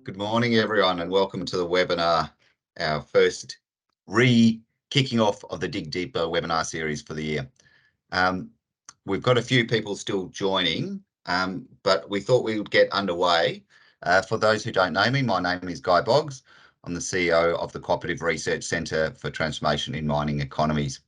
Good morning, everyone, and welcome to the webinar, our first kicking off of the Dig Deeper webinar series for the year. We've got a few people still joining, but we thought we would get underway. For those who don't know me, my name is Guy Boggs. I'm the CEO of the Cooperative Research Centre for Transformation in Mining Economies.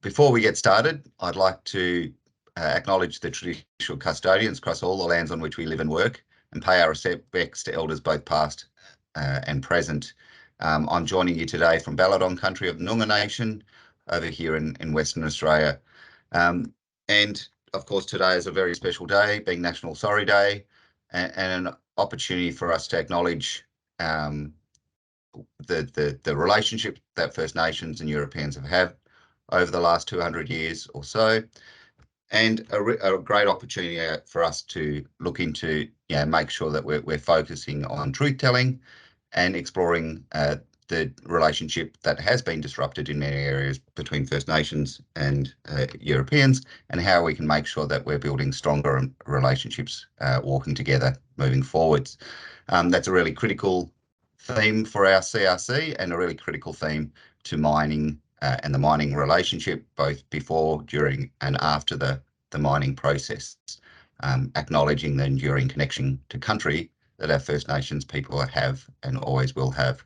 Before we get started, I'd like to acknowledge the traditional custodians across all the lands on which we live and work, and pay our respects to elders both past and present. I'm joining you today from Balladong country of the Noongar Nation over here in Western Australia. And of course, today is a very special day, being National Sorry Day, and an opportunity for us to acknowledge the relationship that First Nations and Europeans have had over the last 200 years or so, and a great opportunity for us to look into, make sure that we're focusing on truth telling and exploring the relationship that has been disrupted in many areas between First Nations and Europeans, and how we can make sure that we're building stronger relationships walking together moving forwards. That's a really critical theme for our CRC and a really critical theme to mining and the mining relationship, both before, during and after the mining process, acknowledging the enduring connection to country that our First Nations people have and always will have.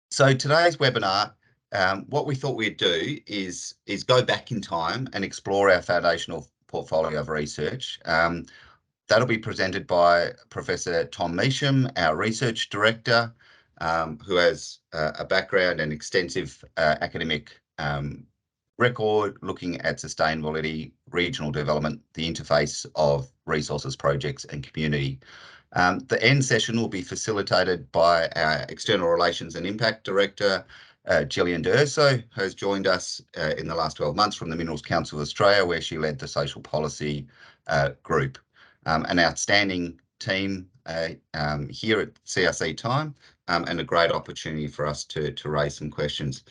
So today's webinar, what we thought we'd do is go back in time and explore our foundational portfolio of research. That'll be presented by Professor Tom Measham, our Research Director, who has a background and extensive academic record looking at sustainability, regional development, the interface of resources, projects and community. The end session will be facilitated by our External Relations and Impact Director, Gillian D'Urso, who has joined us in the last 12 months from the Minerals Council of Australia, where she led the social policy group. An outstanding team here at CRC TiME, and a great opportunity for us to raise some questions.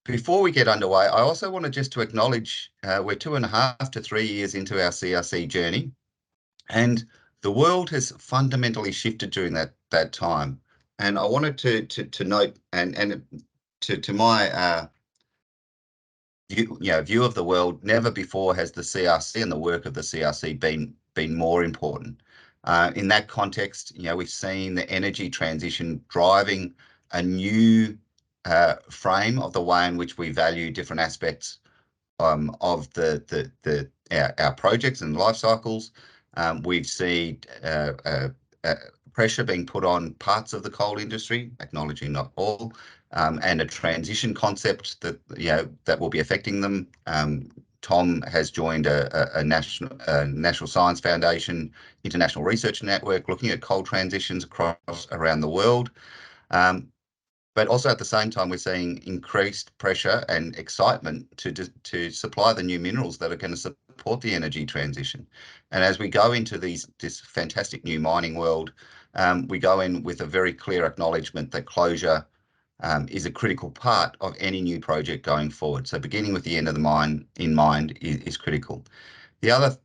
Before we get underway, I also wanted just to acknowledge we're 2.5 to 3 years into our CRC journey, and the world has fundamentally shifted during that time. And I wanted to note, and to my view of the world, never before has the CRC and the work of the CRC been more important. In that context, we've seen the energy transition driving a new frame of the way in which we value different aspects of our projects and life cycles. We've seen pressure being put on parts of the coal industry, acknowledging not all, and a transition concept that will be affecting them. Tom has joined a National Science Foundation international research network looking at coal transitions around the world. But also at the same time, we're seeing increased pressure and excitement to supply the new minerals that are going to support the energy transition. And as we go into this fantastic new mining world, we go in with a very clear acknowledgement that closure is a critical part of any new project going forward. So beginning with the end of the mine in mind is critical. The other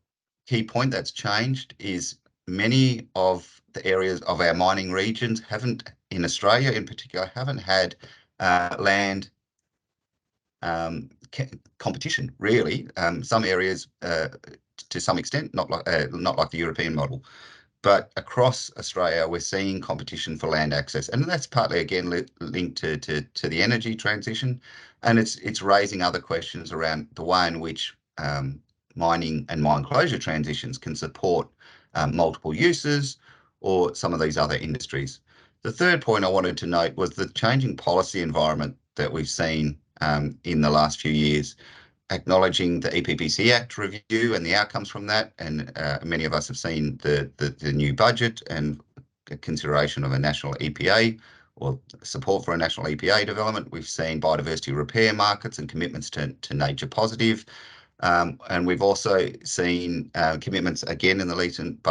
key point that's changed is many of the areas of our mining regions in Australia in particular, haven't had land competition, really. Some areas, to some extent, not like the European model. But across Australia, we're seeing competition for land access, and that's partly again linked to the energy transition, and it's raising other questions around the way in which mining and mine closure transitions can support multiple uses or some of these other industries. The third point I wanted to note was the changing policy environment that we've seen in the last few years, acknowledging the EPBC Act review and the outcomes from that, and many of us have seen the new budget and consideration of a national EPA or support for a national EPA development. We've seen biodiversity repair markets and commitments to nature positive, and we've also seen commitments again in the recent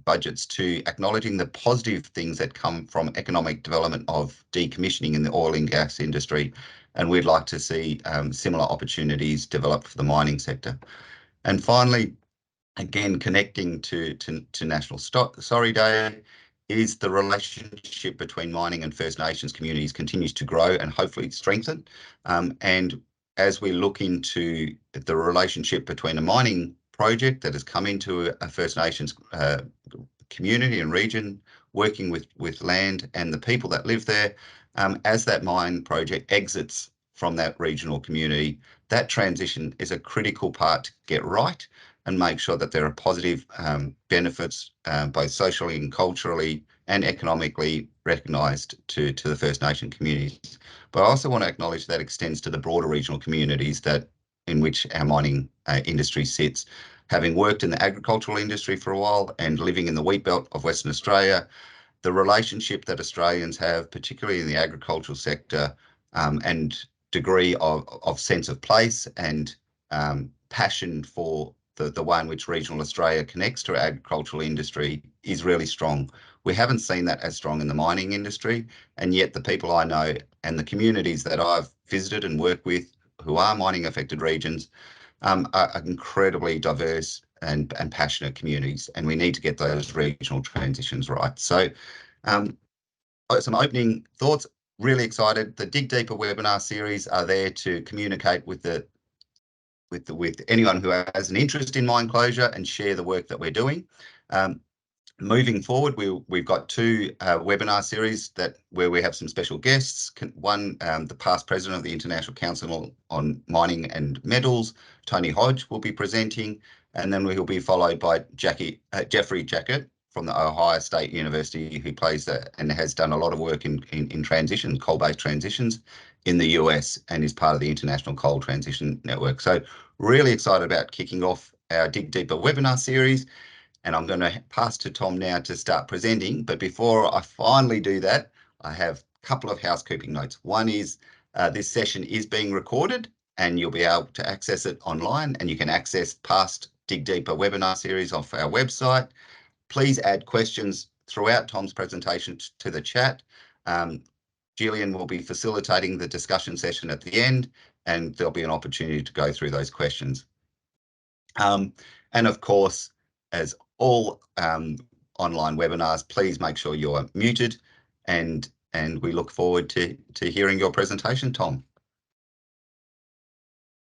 budgets to acknowledging the positive things that come from economic development of decommissioning in the oil and gas industry. And we'd like to see similar opportunities develop for the mining sector. And finally, again, connecting to National Sorry Day, is the relationship between mining and First Nations communities continues to grow and hopefully strengthen. And as we look into the relationship between a mining project that has come into a First Nations community and region, working with land and the people that live there, as that mine project exits from that regional community, that transition is a critical part to get right and make sure that there are positive benefits, both socially and culturally and economically recognised to the First Nation communities. But I also want to acknowledge that extends to the broader regional communities in which our mining industry sits. Having worked in the agricultural industry for a while and living in the wheat belt of Western Australia, the relationship that Australians have, particularly in the agricultural sector, and degree of sense of place and passion for the way in which regional Australia connects to our agricultural industry is really strong. We haven't seen that as strong in the mining industry, and yet the people I know and the communities that I've visited and worked with who are mining affected regions are incredibly diverse and passionate communities, and we need to get those regional transitions right. So some opening thoughts, really excited. The Dig Deeper webinar series are there to communicate with anyone who has an interest in mine closure and share the work that we're doing. Moving forward, we've got two webinar series where we have some special guests. One, the past president of the International Council on Mining and Metals, Tony Hodge, will be presenting, and then we'll be followed by Jeffrey Jackett from the Ohio State University, who plays and has done a lot of work in transition, coal-based transitions in the US, and is part of the International Coal Transition Network. So really excited about kicking off our Dig Deeper webinar series. And I'm going to pass to Tom now to start presenting. But before I finally do that, I have a couple of housekeeping notes. One is this session is being recorded and you'll be able to access it online, and you can access past Dig Deeper webinar series off our website. Please add questions throughout Tom's presentation to the chat. Gillian will be facilitating the discussion session at the end, and there'll be an opportunity to go through those questions. And of course, as all online webinars, please make sure you're muted, and we look forward to hearing your presentation, Tom.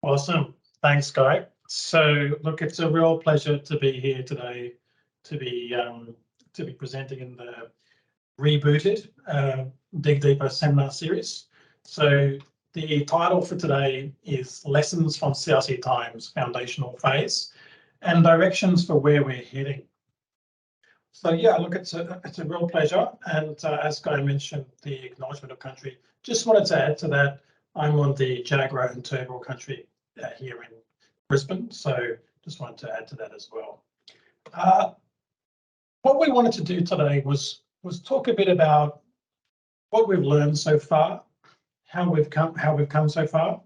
Awesome. Thanks, Guy. So look, it's a real pleasure to be here today to be presenting in the rebooted Dig Deeper seminar series. So the title for today is Lessons from CRC TiME's Foundational Phase and Directions for Where We're Heading. So yeah, look, it's a real pleasure. And as Guy mentioned, the acknowledgement of country, just wanted to add to that, I'm on the Jaguar and Turrbal country here in Brisbane. So just wanted to add to that as well. What we wanted to do today was talk a bit about what we've learned so far, how we've come so far.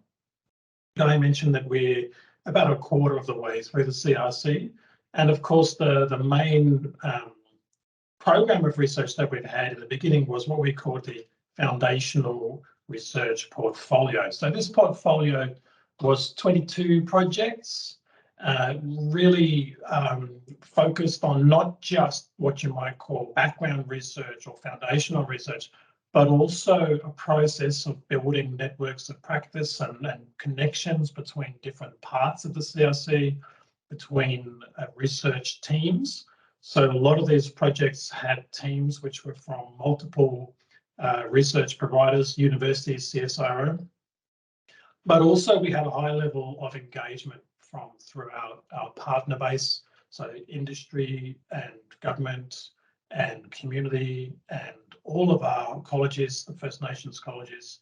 Guy mentioned that we're about a quarter of the way through the CRC, and of course the main program of research that we've had in the beginning was what we called the foundational research portfolio. So this portfolio was 22 projects, really focused on not just what you might call background research or foundational research, but also a process of building networks of practice and connections between different parts of the CRC, between research teams. So a lot of these projects had teams which were from multiple research providers, universities, CSIRO, but also we had a high level of engagement throughout our partner base, so industry and government and community and all of our colleges, the First Nations colleges,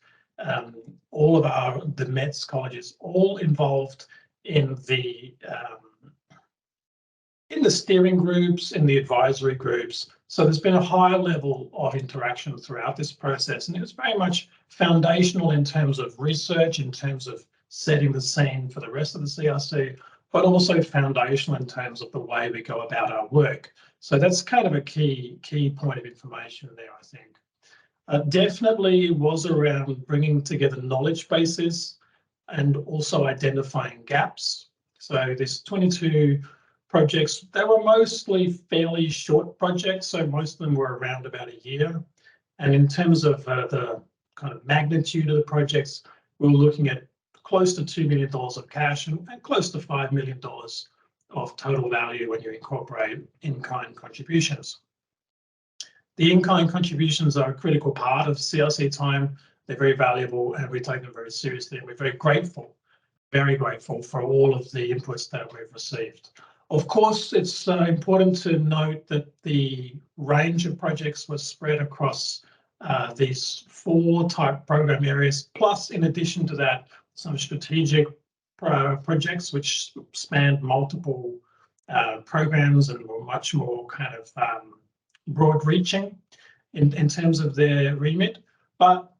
all of the Mets colleges, all involved in the steering groups, in the advisory groups. So there's been a high level of interaction throughout this process, and it was very much foundational in terms of research, in terms of setting the scene for the rest of the CRC, but also foundational in terms of the way we go about our work. So that's kind of a key point of information there, I think. Definitely was around bringing together knowledge bases and also identifying gaps. So there's 22 projects. They were mostly fairly short projects, so most of them were around about a year. And in terms of the kind of magnitude of the projects, we were looking at close to $2 million of cash and close to $5 million of total value when you incorporate in-kind contributions. The in-kind contributions are a critical part of CRC TiME. They're very valuable and we take them very seriously, and we're very grateful for all of the inputs that we've received. Of course, it's important to note that the range of projects was spread across these 4 type program areas, plus in addition to that, some strategic projects which spanned multiple programs and were much more kind of broad-reaching in terms of their remit. But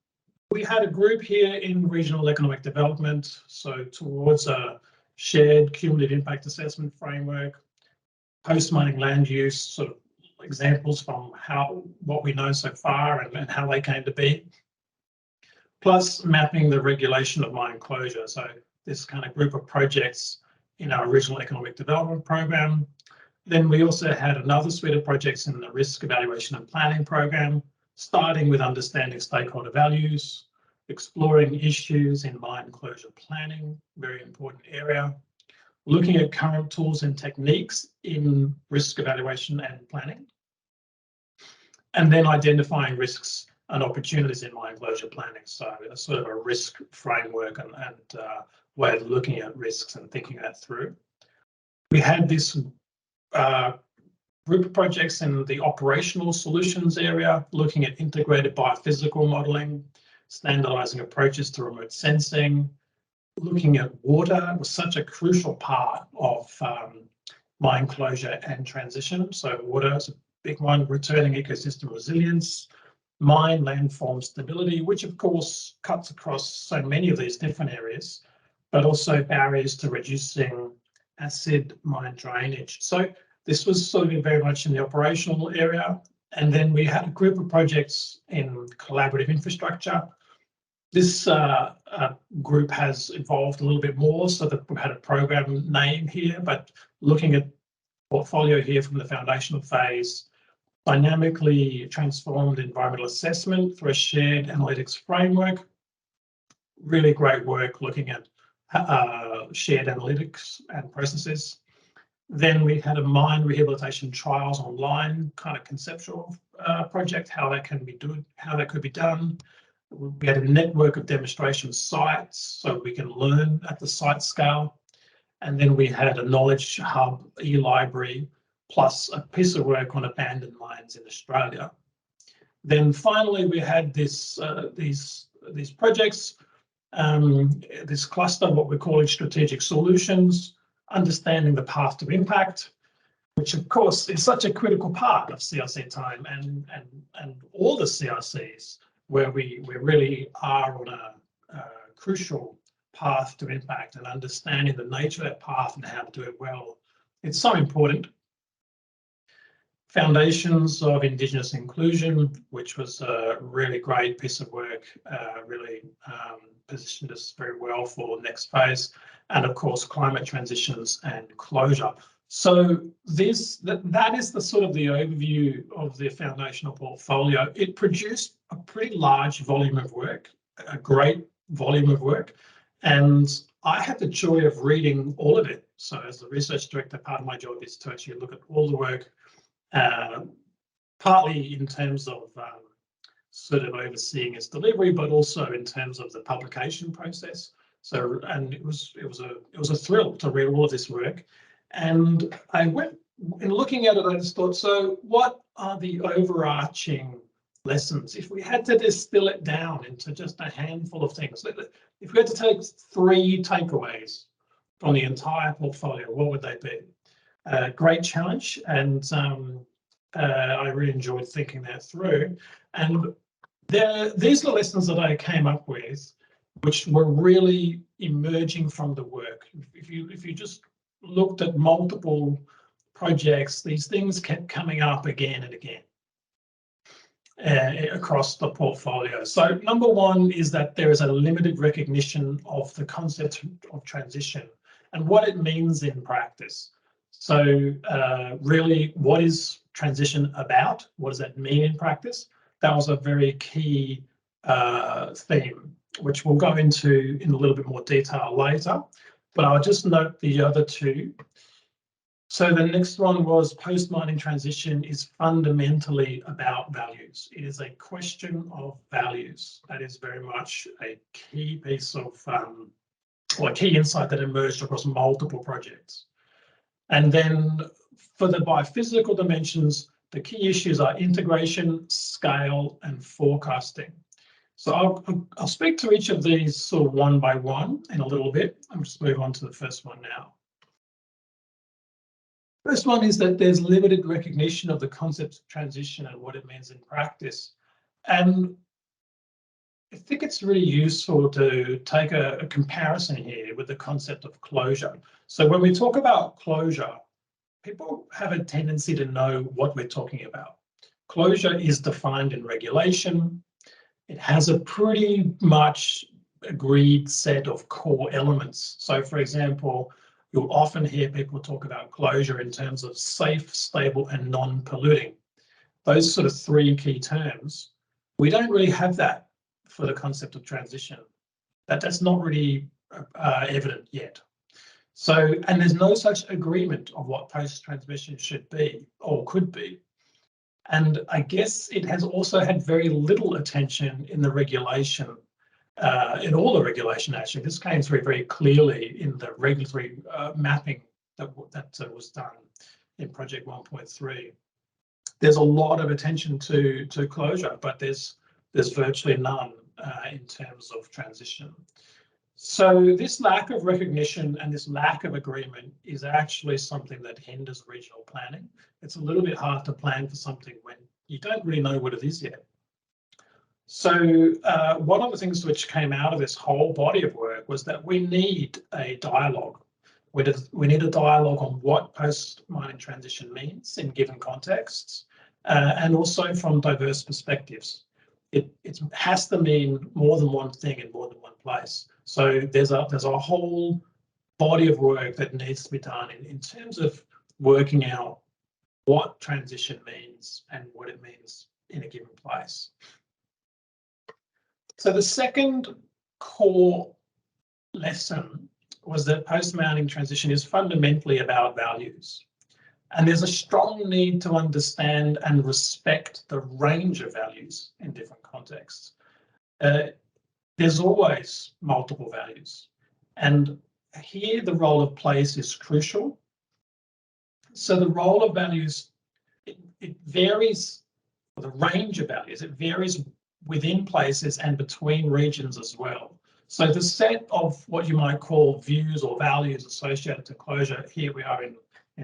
we had a group here in regional economic development, so towards a shared cumulative impact assessment framework, post-mining land use, sort of examples from what we know so far and how they came to be, plus mapping the regulation of mine closure. So this kind of group of projects in our regional economic development program. Then we also had another suite of projects in the risk evaluation and planning program, starting with understanding stakeholder values, exploring issues in mine closure planning, very important area, looking at current tools and techniques in risk evaluation and planning, and then identifying risks and opportunities in mine closure planning. So a sort of a risk framework and way of looking at risks and thinking that through. We had this group of projects in the operational solutions area, looking at integrated biophysical modelling, standardising approaches to remote sensing, looking at water was such a crucial part of mine closure and transition. So water is a big one, returning ecosystem resilience, mine landform stability, which of course cuts across so many of these different areas, but also barriers to reducing acid mine drainage. So this was sort of very much in the operational area. And then we had a group of projects in collaborative infrastructure. This group has evolved a little bit more, so that we've had a program name here, but looking at portfolio here from the foundational phase, dynamically transformed environmental assessment through a shared analytics framework. Really great work looking at shared analytics and processes. Then we had a mine rehabilitation trials online kind of conceptual project, how that could be done. We had a network of demonstration sites so we can learn at the site scale. And then we had a knowledge hub, e-library, plus a piece of work on abandoned mines in Australia. Then finally, we had these projects, this cluster, what we're calling strategic solutions, understanding the path to impact, which of course is such a critical part of CRC TiME and all the CRCs, where we really are on a crucial path to impact, and understanding the nature of that path and how to do it well. It's so important. Foundations of Indigenous inclusion, which was a really great piece of work, really positioned us very well for the next phase. And of course, climate transitions and closure. So that is the sort of the overview of the foundational portfolio. It produced a pretty large volume of work, a great volume of work. And I had the joy of reading all of it. So as the research director, part of my job is to actually look at all the work, partly in terms of sort of overseeing its delivery, but also in terms of the publication process. So, and it was a thrill to read all of this work. And I went, in looking at it, I just thought, so what are the overarching lessons? If we had to distill it down into just a handful of things, if we had to take 3 takeaways from the entire portfolio, what would they be? Great challenge, and I really enjoyed thinking that through. And these are the lessons that I came up with, which were really emerging from the work. If you just looked at multiple projects, these things kept coming up again and again across the portfolio. So number one is that there is a limited recognition of the concept of transition and what it means in practice. So really, what is transition about? What does that mean in practice? That was a very key theme, which we'll go into in a little bit more detail later, but I'll just note the other two. So the next one was post-mining transition is fundamentally about values. It is a question of values. That is very much a key piece of, or a key insight that emerged across multiple projects. And then for the biophysical dimensions, the key issues are integration, scale, and forecasting. So I'll speak to each of these sort of one by one in a little bit. I'll just move on to the first one now. First one is that there's limited recognition of the concept of transition and what it means in practice. And I think it's really useful to take a comparison here with the concept of closure. So when we talk about closure, people have a tendency to know what we're talking about. Closure is defined in regulation. It has a pretty much agreed set of core elements. So for example, you'll often hear people talk about closure in terms of safe, stable, and non-polluting. Those sort of three key terms. We don't really have that for the concept of transition. That's not really evident yet. So, and there's no such agreement of what post-transmission should be or could be. And I guess it has also had very little attention in the regulation, in all the regulation actually. This came through very clearly in the regulatory mapping that was done in Project 1.3. There's a lot of attention to closure, but there's virtually none in terms of transition. So this lack of recognition and this lack of agreement is actually something that hinders regional planning. It's a little bit hard to plan for something when you don't really know what it is yet. So one of the things which came out of this whole body of work was that we need a dialogue. We need a dialogue on what post-mining transition means in given contexts, and also from diverse perspectives. It has to mean more than one thing in more than one place. So there's a whole body of work that needs to be done in terms of working out what transition means and what it means in a given place. So the second core lesson was that post-mining transition is fundamentally about values. And there's a strong need to understand and respect the range of values in different contexts. There's always multiple values. And here the role of place is crucial. So the role of values, it varies, the range of values, it varies within places and between regions as well. So the set of what you might call views or values associated to closure, here we are in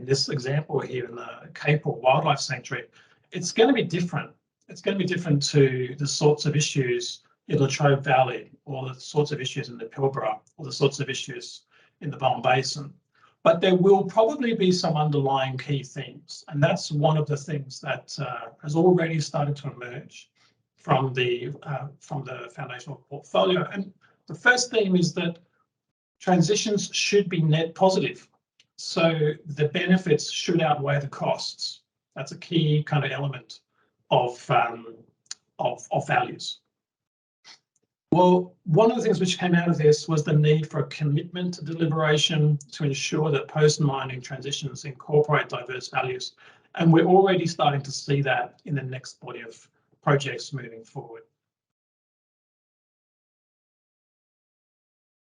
this example here in the Cape or Wildlife Sanctuary, it's going to be different. It's going to be different to the sorts of issues in Latrobe Valley or the sorts of issues in the Pilbara or the sorts of issues in the Bowen Basin. But there will probably be some underlying key themes. And that's one of the things that has already started to emerge from the foundational portfolio. And the first theme is that transitions should be net positive. So the benefits should outweigh the costs. That's a key kind of element of values. Well, one of the things which came out of this was the need for a commitment to deliberation to ensure that post-mining transitions incorporate diverse values. And we're already starting to see that in the next body of projects moving forward.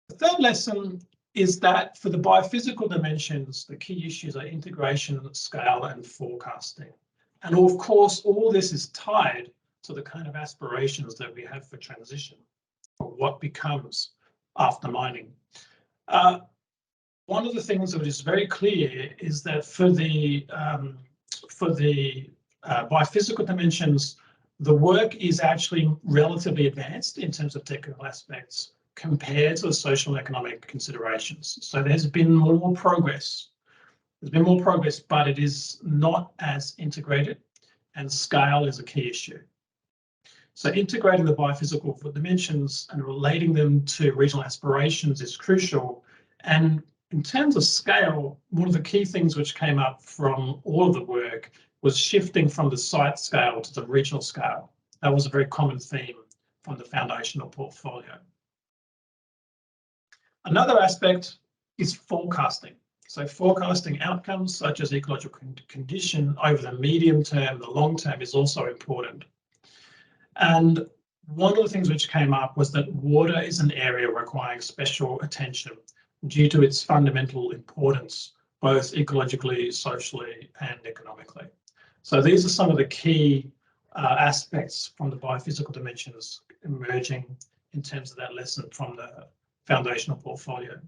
The third lesson is that for the biophysical dimensions, the key issues are integration, scale, and forecasting. And of course, all this is tied to the kind of aspirations that we have for transition, or what becomes after mining. One of the things that is very clear is that for the biophysical dimensions, the work is actually relatively advanced in terms of technical aspects compared to the social and economic considerations. So there's been more progress. There's been more progress, but it is not as integrated, and scale is a key issue. So integrating the biophysical dimensions and relating them to regional aspirations is crucial. And in terms of scale, one of the key things which came up from all of the work was shifting from the site scale to the regional scale. That was a very common theme from the foundational portfolio. Another aspect is forecasting. So forecasting outcomes such as ecological condition over the medium term, the long term is also important. And one of the things which came up was that water is an area requiring special attention due to its fundamental importance, both ecologically, socially, and economically. So these are some of the key aspects from the biophysical dimensions emerging in terms of that lesson from the foundational portfolio.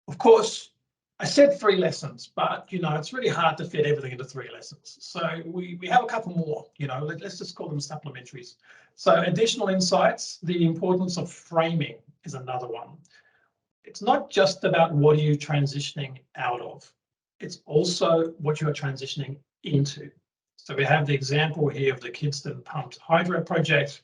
Of course, I said 3 lessons, but it's really hard to fit everything into 3 lessons. So we have a couple more, let's just call them supplementaries. So additional insights, the importance of framing is another one. It's not just about what are you transitioning out of, it's also what you are transitioning into. So we have the example here of the Kidston Pumped Hydro project.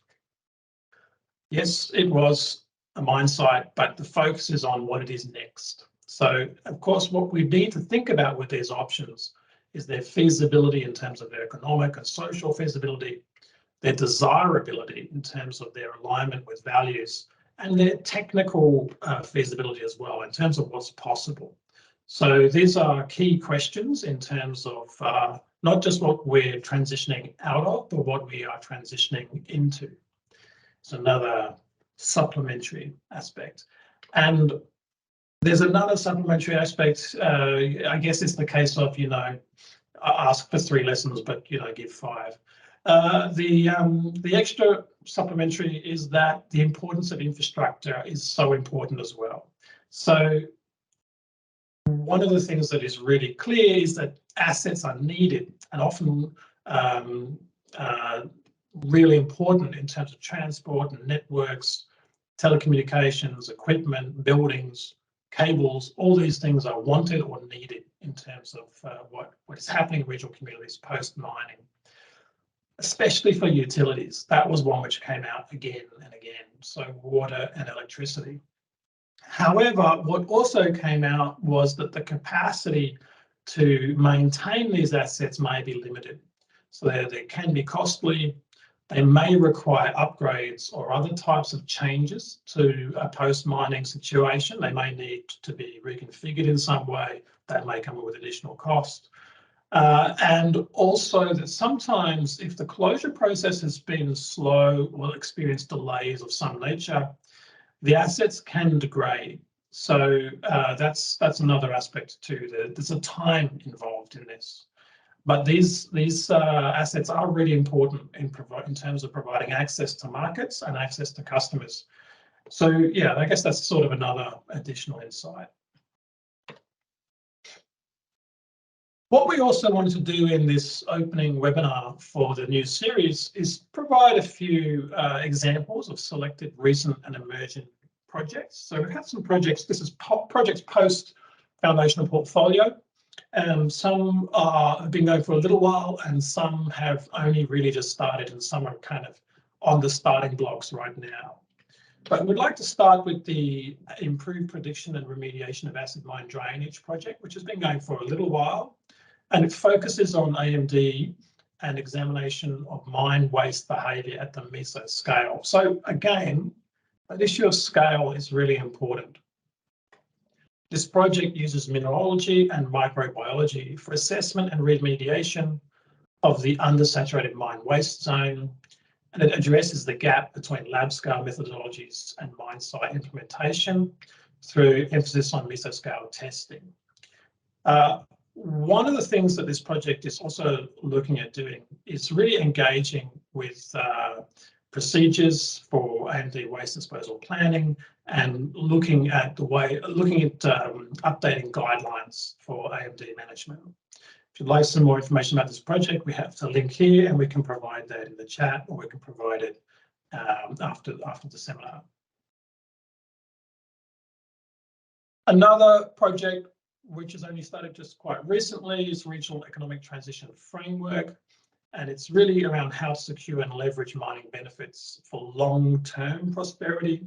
Yes, it was a mine site, but the focus is on what it is next. So, of course, what we need to think about with these options is their feasibility in terms of their economic and social feasibility, their desirability in terms of their alignment with values, and their technical feasibility as well in terms of what's possible. So these are key questions in terms of not just what we're transitioning out of, but what we are transitioning into. It's another supplementary aspect. And there's another supplementary aspect. I guess it's the case of, ask for 3 lessons, but, give 5. The extra supplementary is that the importance of infrastructure is so important as well. So one of the things that is really clear is that assets are needed and often really important in terms of transport and networks, telecommunications, equipment, buildings, cables. All these things are wanted or needed in terms of what is happening in regional communities post-mining, especially for utilities. That was one which came out again and again, so water and electricity. However, what also came out was that the capacity to maintain these assets may be limited. So they can be costly. They may require upgrades or other types of changes to a post-mining situation. They may need to be reconfigured in some way. That may come with additional cost. And also that sometimes if the closure process has been slow or experience delays of some nature, the assets can degrade. So that's another aspect too. There's a time involved in this. But these assets are really important in terms of providing access to markets and access to customers. So yeah, I guess that's sort of another additional insight. What we also wanted to do in this opening webinar for the new series is provide a few examples of selected recent and emerging projects. So we've had some projects. This is projects post foundational portfolio. Some have been going for a little while and some have only really just started and some are kind of on the starting blocks right now. But we'd like to start with the improved prediction and remediation of acid mine drainage project, which has been going for a little while. And it focuses on AMD and examination of mine waste behaviour at the meso scale. So again, that issue of scale is really important. This project uses mineralogy and microbiology for assessment and remediation of the undersaturated mine waste zone, and it addresses the gap between lab scale methodologies and mine site implementation through emphasis on mesoscale testing. One of the things that this project is also looking at doing is really engaging with procedures for AMD waste disposal planning and looking at updating guidelines for AMD management. If you'd like some more information about this project, we have the link here and we can provide that in the chat, or we can provide it after the seminar. Another project which has only started just quite recently is Regional Economic Transition Framework. And it's really around how to secure and leverage mining benefits for long-term prosperity.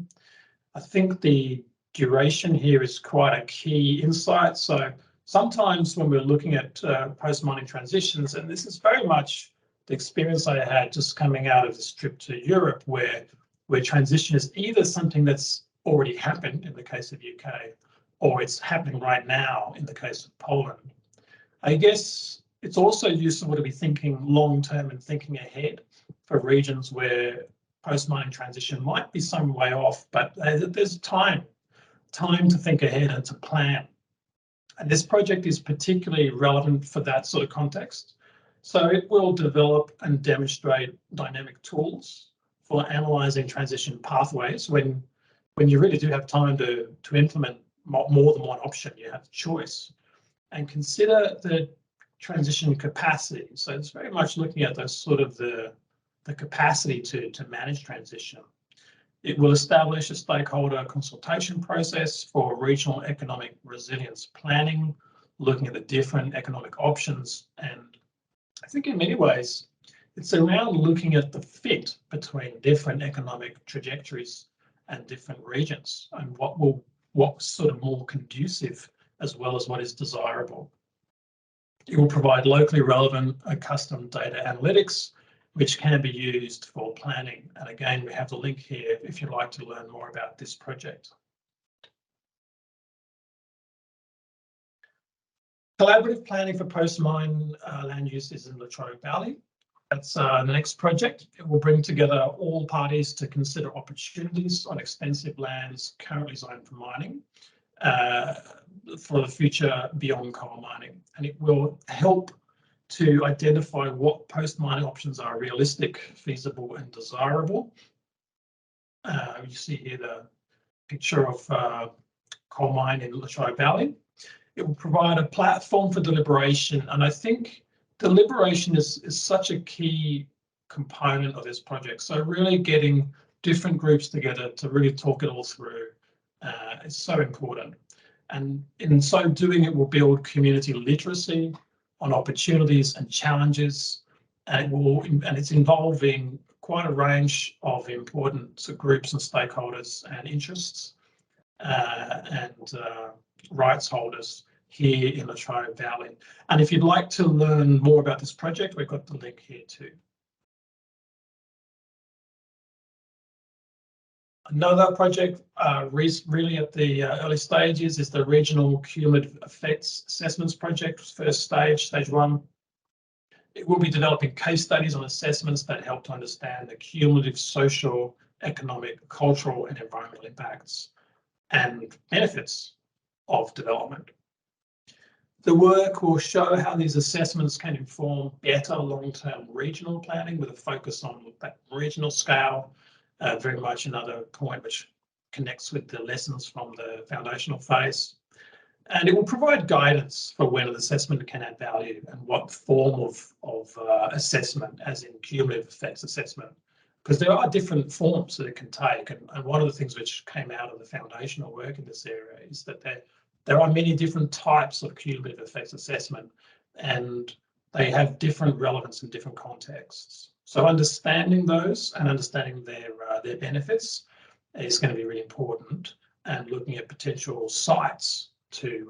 I think the duration here is quite a key insight. So sometimes when we're looking at post-mining transitions, and this is very much the experience I had just coming out of this trip to Europe, where transition is either something that's already happened in the case of UK, or it's happening right now in the case of Poland. I guess it's also useful to be thinking long-term and thinking ahead for regions where post-mining transition might be some way off, but there's time to think ahead and to plan. And this project is particularly relevant for that sort of context. So it will develop and demonstrate dynamic tools for analysing transition pathways when you really do have time to implement more than one option. You have choice, and consider the transition capacity. So it's very much looking at those sort of the capacity to manage transition. It will establish a stakeholder consultation process for regional economic resilience planning, looking at the different economic options. And I think in many ways, it's around looking at the fit between different economic trajectories and different regions, and what's sort of more conducive as well as what is desirable. It will provide locally relevant custom data analytics, which can be used for planning. And again, we have the link here if you'd like to learn more about this project. Collaborative planning for post-mine land use is in Latrobe Valley. That's the next project. It will bring together all parties to consider opportunities on extensive lands currently zoned for mining for the future beyond coal mining. And it will help to identify what post-mining options are realistic, feasible and desirable. You see here the picture of coal mine in Latrobe Valley. It will provide a platform for deliberation, and I think deliberation is such a key component of this project. So really getting different groups together to really talk it all through is so important. And in so doing, it will build community literacy on opportunities and challenges, and it's involving quite a range of important groups and stakeholders and interests and rights holders here in Latrobe Valley. And if you'd like to learn more about this project, we've got the link here too. Another project really at the early stages is the Regional Cumulative Effects Assessments Project, first stage, stage 1. It will be developing case studies on assessments that help to understand the cumulative social, economic, cultural and environmental impacts and benefits of development. The work will show how these assessments can inform better long-term regional planning with a focus on that regional scale. Very much another point which connects with the lessons from the foundational phase. And it will provide guidance for when an assessment can add value and what form of assessment, as in cumulative effects assessment, because there are different forms that it can take. And one of the things which came out of the foundational work in this area is that there are many different types of cumulative effects assessment, and they have different relevance in different contexts. So understanding those and understanding their benefits is going to be really important, and looking at potential sites to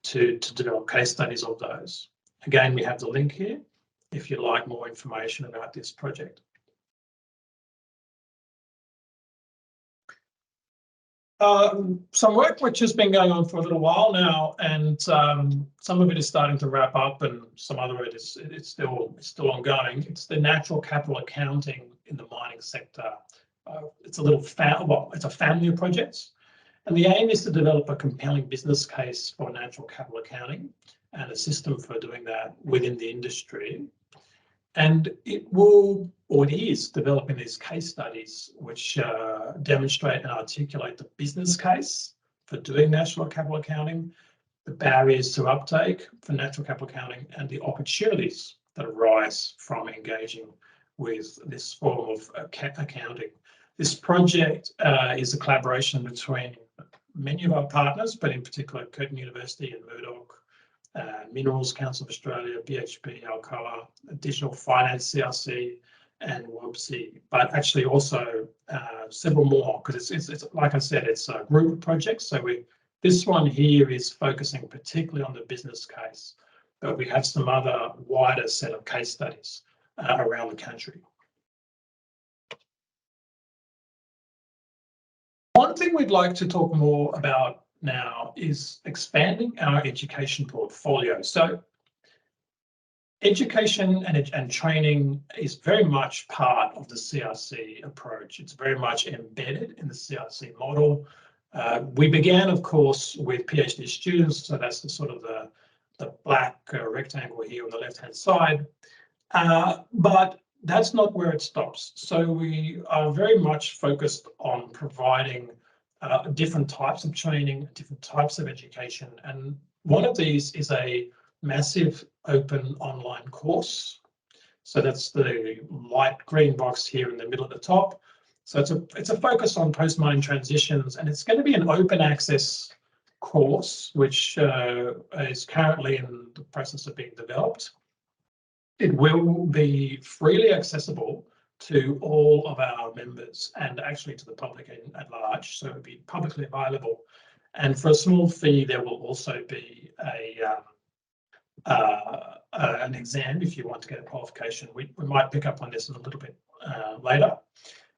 develop case studies of those. Again, we have the link here if you'd like more information about this project. Some work which has been going on for a little while now, and some of it is starting to wrap up, and some other it is it's still ongoing. It's the natural capital accounting in the mining sector. It's a family of projects, and the aim is to develop a compelling business case for natural capital accounting and a system for doing that within the industry. And it is developing these case studies which demonstrate and articulate the business case for doing natural capital accounting, the barriers to uptake for natural capital accounting, and the opportunities that arise from engaging with this form of accounting. This project is a collaboration between many of our partners, but in particular Curtin University and Murdoch, Minerals Council of Australia, BHP, Alcoa, Additional Finance, CRC, and we'll see, but actually also several more, because it's like I said, it's a group of projects. So this one here is focusing particularly on the business case, but we have some other wider set of case studies around the country. One thing we'd like to talk more about now is expanding our education portfolio. So education and training is very much part of the CRC approach. It's very much embedded in the CRC model. We began, of course, with PhD students, so that's the sort of the black rectangle here on the left-hand side, but that's not where it stops. So we are very much focused on providing different types of training, different types of education, and one of these is a massive open online course. So that's the light green box here in the middle at the top. So it's a focus on post-mining transitions, and it's going to be an open access course, which is currently in the process of being developed. It will be freely accessible to all of our members and actually to the public at large. So it'll be publicly available. And for a small fee, there will also be an exam if you want to get a qualification. We might pick up on this a little bit later.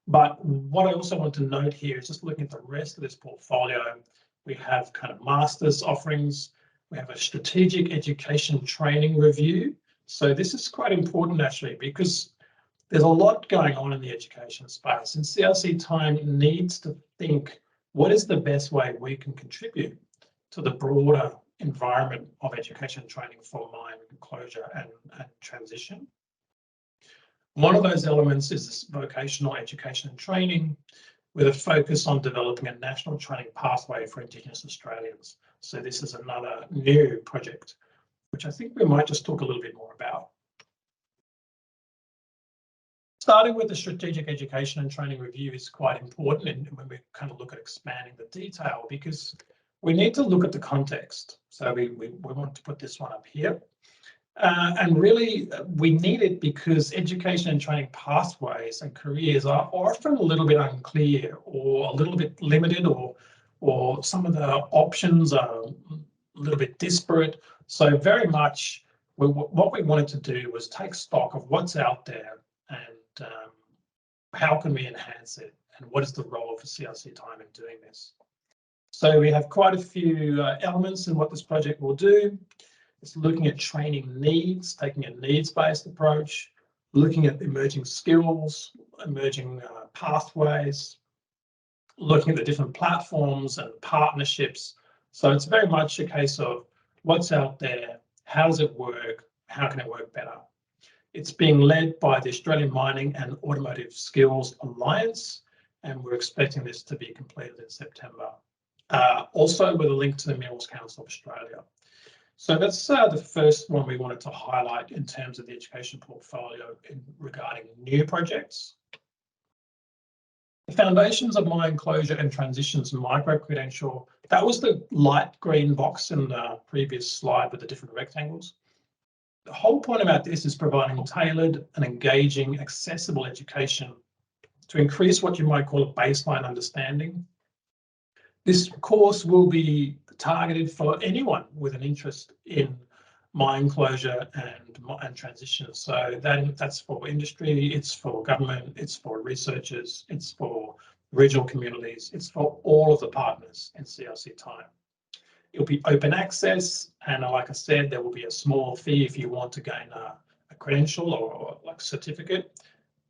But what I also want to note here is just looking at the rest of this portfolio, we have kind of master's offerings. We have a strategic education training review. So this is quite important actually, because there's a lot going on in the education space, and CRC TiME needs to think, what is the best way we can contribute to the broader environment of education and training for mine closure and transition? One of those elements is this vocational education and training, with a focus on developing a national training pathway for Indigenous Australians. So this is another new project, which I think we might just talk a little bit more about. Starting with the strategic education and training review is quite important, and when we kind of look at expanding the detail, because we need to look at the context. So we want to put this one up here. And really, we need it because education and training pathways and careers are often a little bit unclear or a little bit limited, or some of the options are a little bit disparate. So very much what we wanted to do was take stock of what's out there and how can we enhance it, and what is the role for CRC TiME in doing this. So we have quite a few elements in what this project will do. It's looking at training needs, taking a needs-based approach, looking at emerging skills, emerging pathways, looking at the different platforms and partnerships. So it's very much a case of what's out there, how does it work, how can it work better? It's being led by the Australian Mining and Automotive Skills Alliance, and we're expecting this to be completed in September. Also with a link to the Minerals Council of Australia. So that's the first one we wanted to highlight in terms of the education portfolio regarding new projects. The Foundations of Mine Closure and Transitions micro-credential, that was the light green box in the previous slide with the different rectangles. The whole point about this is providing tailored and engaging, accessible education to increase what you might call a baseline understanding. This course will be targeted for anyone with an interest in mine closure and transition. So that's for industry, it's for government, it's for researchers, it's for regional communities, it's for all of the partners in CRC TiME. It'll be open access, and like I said, there will be a small fee if you want to gain a credential or like certificate.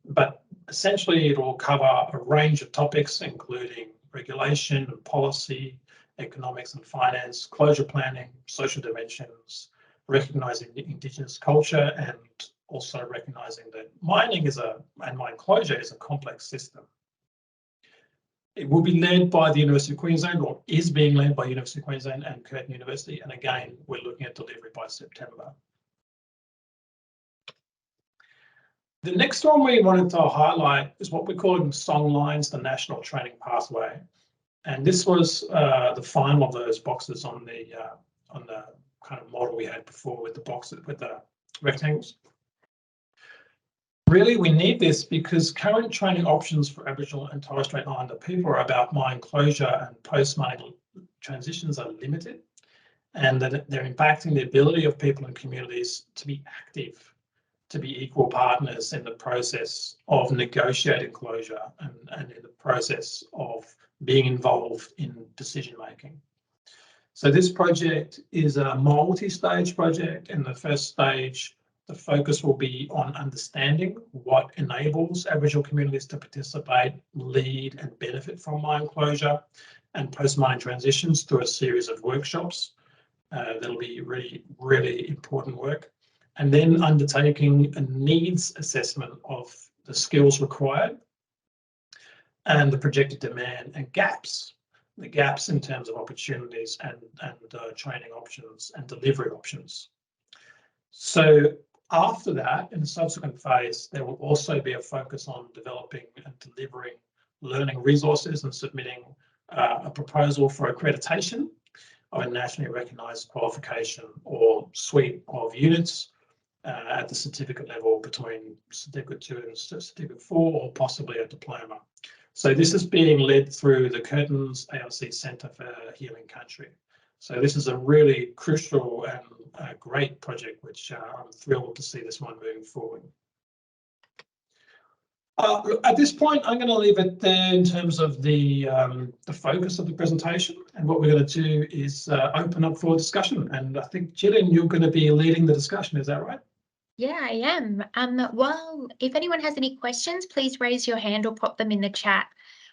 But essentially, it will cover a range of topics, including regulation and policy, economics and finance, closure planning, social dimensions, recognising Indigenous culture, and also recognising that mining and mine closure is a complex system. It will be led by the University of Queensland, or is being led by University of Queensland and Curtin University, and again, we're looking at delivery by September. The next one we wanted to highlight is what we call Songlines, the National Training Pathway. And this was the final of those boxes on the kind of model we had before with the boxes, with the rectangles. really we need this because current training options for Aboriginal and Torres Strait Islander people are about mine closure and post-mining transitions are limited, and that they're impacting the ability of people and communities to be active, to be equal partners in the process of negotiating closure and in the process of being involved in decision making. So this project is a multi-stage project. In the first stage, the focus will be on understanding what enables Aboriginal communities to participate, lead and benefit from mine closure and post-mine transitions through a series of workshops. That'll be really, really important work. And then undertaking a needs assessment of the skills required and the projected demand and gaps, the gaps in terms of opportunities and training options and delivery options. So after that, in the subsequent phase, there will also be a focus on developing and delivering learning resources and submitting a proposal for accreditation of a nationally recognised qualification or suite of units at the certificate level between Certificate 2 and Certificate 4, or possibly a diploma. So this is being led through the Curtin's ARC Centre for Healing Country. So this is a really crucial and great project, which I'm thrilled to see this one moving forward. At this point, I'm going to leave it there in terms of the focus of the presentation. And what we're going to do is open up for discussion. And I think, Gillian, you're going to be leading the discussion. Is that right? Yeah, I am. Well, if anyone has any questions, please raise your hand or pop them in the chat.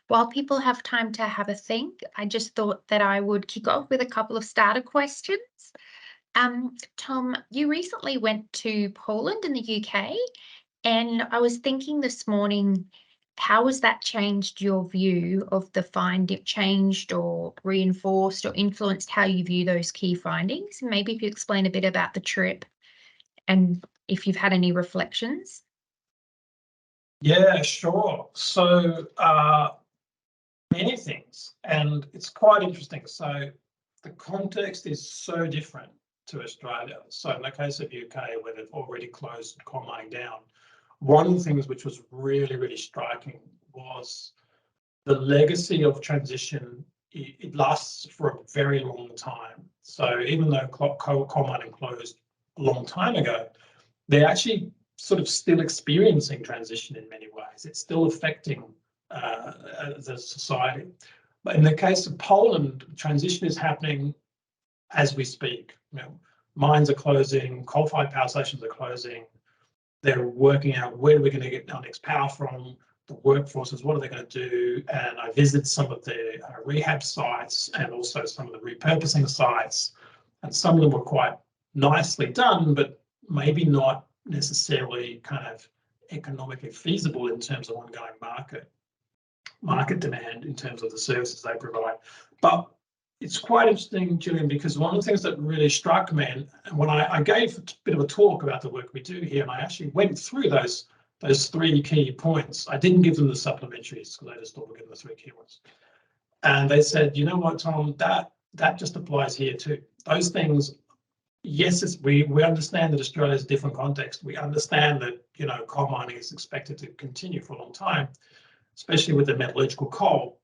While people have time to have a think, I just thought that I would kick off with a couple of starter questions. Tom, you recently went to Poland in the UK, and I was thinking this morning, how has that changed your view of the finding, changed or reinforced or influenced how you view those key findings? Maybe if you explain a bit about the trip and if you've had any reflections. Yeah, sure. So many things, and it's quite interesting. So the context is so different to Australia. So in the case of UK, where they've already closed coal mining down, one of the things which was really, really striking was the legacy of transition. It lasts for a very long time. So even though coal mining closed a long time ago, they're actually sort of still experiencing transition in many ways. It's still affecting the society. But in the case of Poland, transition is happening as we speak. You know, mines are closing, coal-fired power stations are closing. They're working out where are we going to get our next power from, the workforces, what are they going to do? And I visited some of the rehab sites and also some of the repurposing sites. And some of them were quite nicely done, but maybe not necessarily kind of economically feasible in terms of ongoing market demand in terms of the services they provide. But it's quite interesting, Gillian, because one of the things that really struck me, and when I gave a bit of a talk about the work we do here, and I actually went through those three key points. I didn't give them the supplementaries because I just thought we'd give them the three key ones. And they said, you know what, Tom, that just applies here too. Those things, yes, we understand that Australia is a different context. We understand that, you know, coal mining is expected to continue for a long time, especially with the metallurgical coal.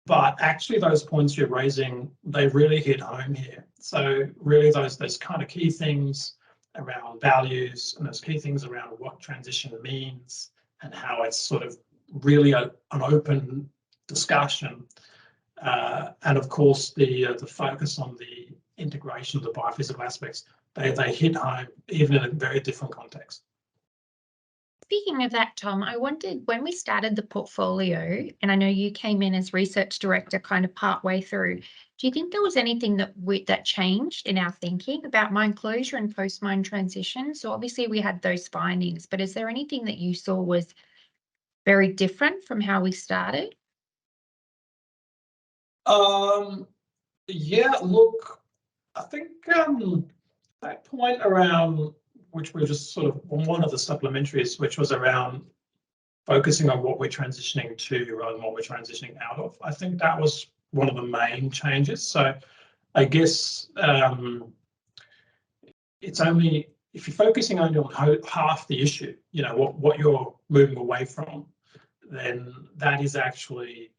But actually those points you're raising, they really hit home here. So really those kind of key things around values and those key things around what transition means and how it's sort of really an open discussion. And of course, the focus on the integration of the biophysical aspects, they hit home even in a very different context. Speaking of that, Tom, I wondered when we started the portfolio, and I know you came in as research director kind of partway through, do you think there was anything that changed in our thinking about mine closure and post-mine transition? So obviously we had those findings, but is there anything that you saw was very different from how we started? Yeah, look, I think that point around, which we just sort of one of the supplementaries, which was around focusing on what we're transitioning to rather than what we're transitioning out of. I think that was one of the main changes. So I guess it's only if you're focusing only on half the issue, you know, what you're moving away from, then that is actually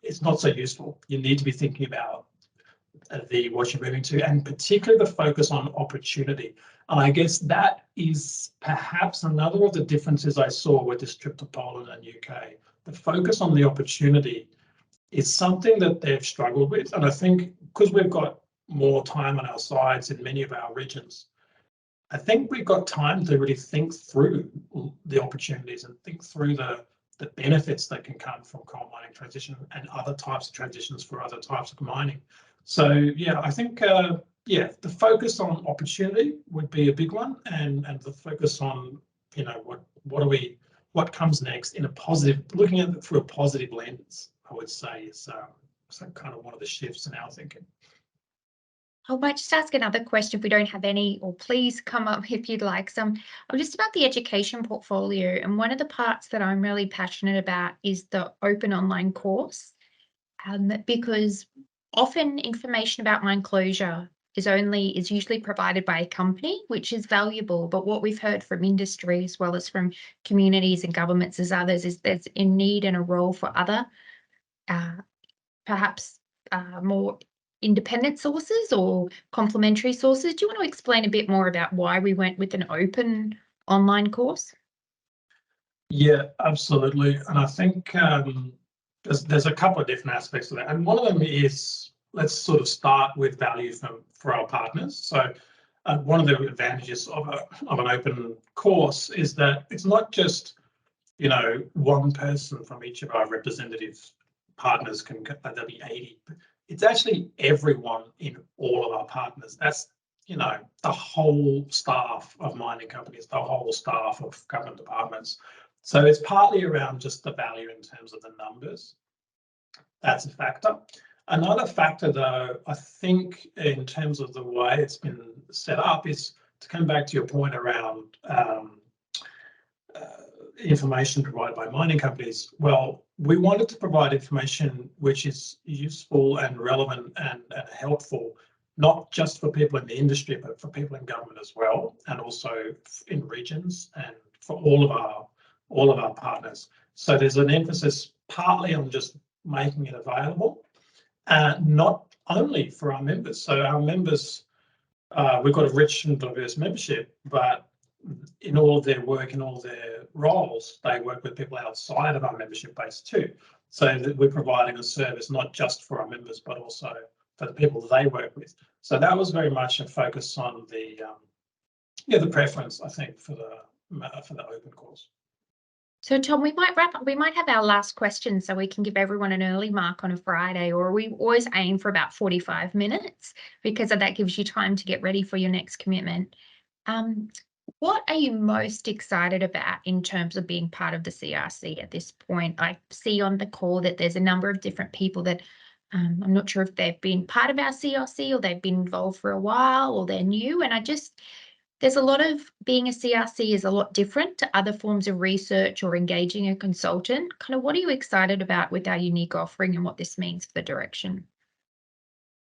it's not so useful. You need to be thinking about what you're moving to, and particularly the focus on opportunity. And I guess that is perhaps another of the differences I saw with this trip to Poland and UK. The focus on the opportunity is something that they've struggled with. And I think because we've got more time on our sides in many of our regions, I think we've got time to really think through the opportunities and think through the benefits that can come from coal mining transition and other types of transitions for other types of mining. So yeah, I think yeah, the focus on opportunity would be a big one, and the focus on, you know, what comes next in a positive, looking at it through a positive lens, I would say is kind of one of the shifts in our thinking. I might just ask another question if we don't have any, or please come up if you'd like some. Just about the education portfolio, and one of the parts that I'm really passionate about is the open online course, because often information about mine closure is usually provided by a company, which is valuable. But what we've heard from industry as well as from communities and governments as others is there's a need and a role for other, perhaps more independent sources or complementary sources. Do you want to explain a bit more about why we went with an open online course? Yeah, absolutely. And I think there's a couple of different aspects to that. And one of them is, let's sort of start with value for our partners. So one of the advantages of an open course is that it's not just, you know, one person from each of our representative partners can, there'll be 80. It's actually everyone in all of our partners. That's, you know, the whole staff of mining companies, the whole staff of government departments. So it's partly around just the value in terms of the numbers. That's a factor. Another factor, though, I think in terms of the way it's been set up is to come back to your point around information provided by mining companies. Well, we wanted to provide information which is useful and relevant and helpful, not just for people in the industry, but for people in government as well, and also in regions and for all of our partners. So there's an emphasis partly on just making it available, not only for our members. So our members, we've got a rich and diverse membership, but in all of their work, in all their roles, they work with people outside of our membership base too. So that we're providing a service not just for our members, but also for the people that they work with. So that was very much a focus on the preference, I think, for the open course. So Tom, we might wrap up. We might have our last question so we can give everyone an early mark on a Friday, or we always aim for about 45 minutes because that gives you time to get ready for your next commitment. What are you most excited about in terms of being part of the CRC at this point? I see on the call that there's a number of different people that I'm not sure if they've been part of our CRC or they've been involved for a while or they're new. And there's a lot of being a CRC is a lot different to other forms of research or engaging a consultant. Kind of what are you excited about with our unique offering and what this means for the direction?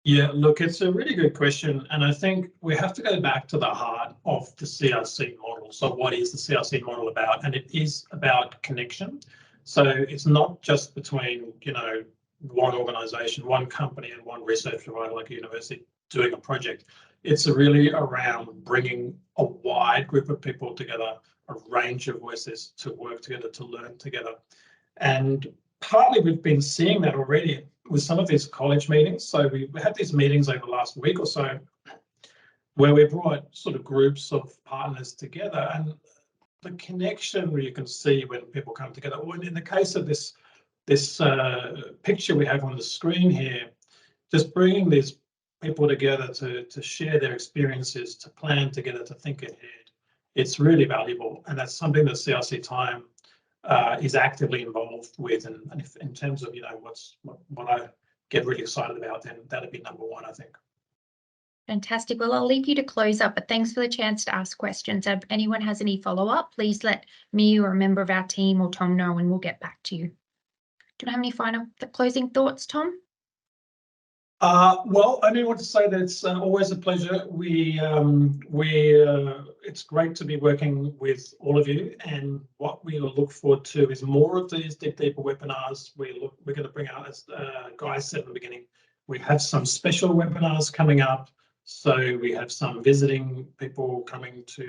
Yeah, look, it's a really good question. And I think we have to go back to the heart of the CRC model. So what is the CRC model about? And it is about connection. So it's not just between, you know, one organisation, one company and one research provider like a university doing a project. It's really around bringing a wide group of people together, a range of voices to work together, to learn together. And partly we've been seeing that already with some of these college meetings. So we had these meetings over the last week or so where we brought sort of groups of partners together, and the connection where you can see when people come together. Well, in the case of this picture we have on the screen here, just bringing these people together to share their experiences, to plan together, to think ahead, it's really valuable. And that's something that CRC TiME is actively involved with, and if in terms of, you know, what I get really excited about, then that'd be number one, I think. Fantastic. Well, I'll leave you to close up, but thanks for the chance to ask questions. If anyone has any follow-up, please let me or a member of our team or Tom know and we'll get back to you. Do you have any final closing thoughts, Tom? Well, I only want to say that it's always a pleasure. It's great to be working with all of you, and what we will look forward to is more of these deeper webinars. We're going to bring out, as Guy said at the beginning, we have some special webinars coming up. So we have some visiting people coming to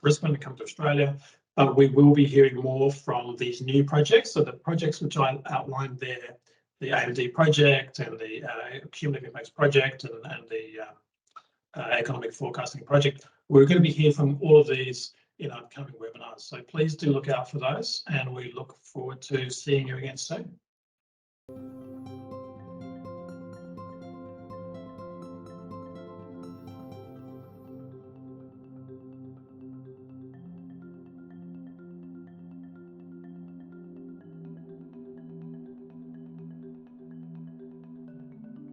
Brisbane, come to Australia, but we will be hearing more from these new projects. So the projects which I outlined there, the AMD project and the Cumulative Impacts project and the economic forecasting project. We're going to be hearing from all of these in upcoming webinars. So please do look out for those, and we look forward to seeing you again soon.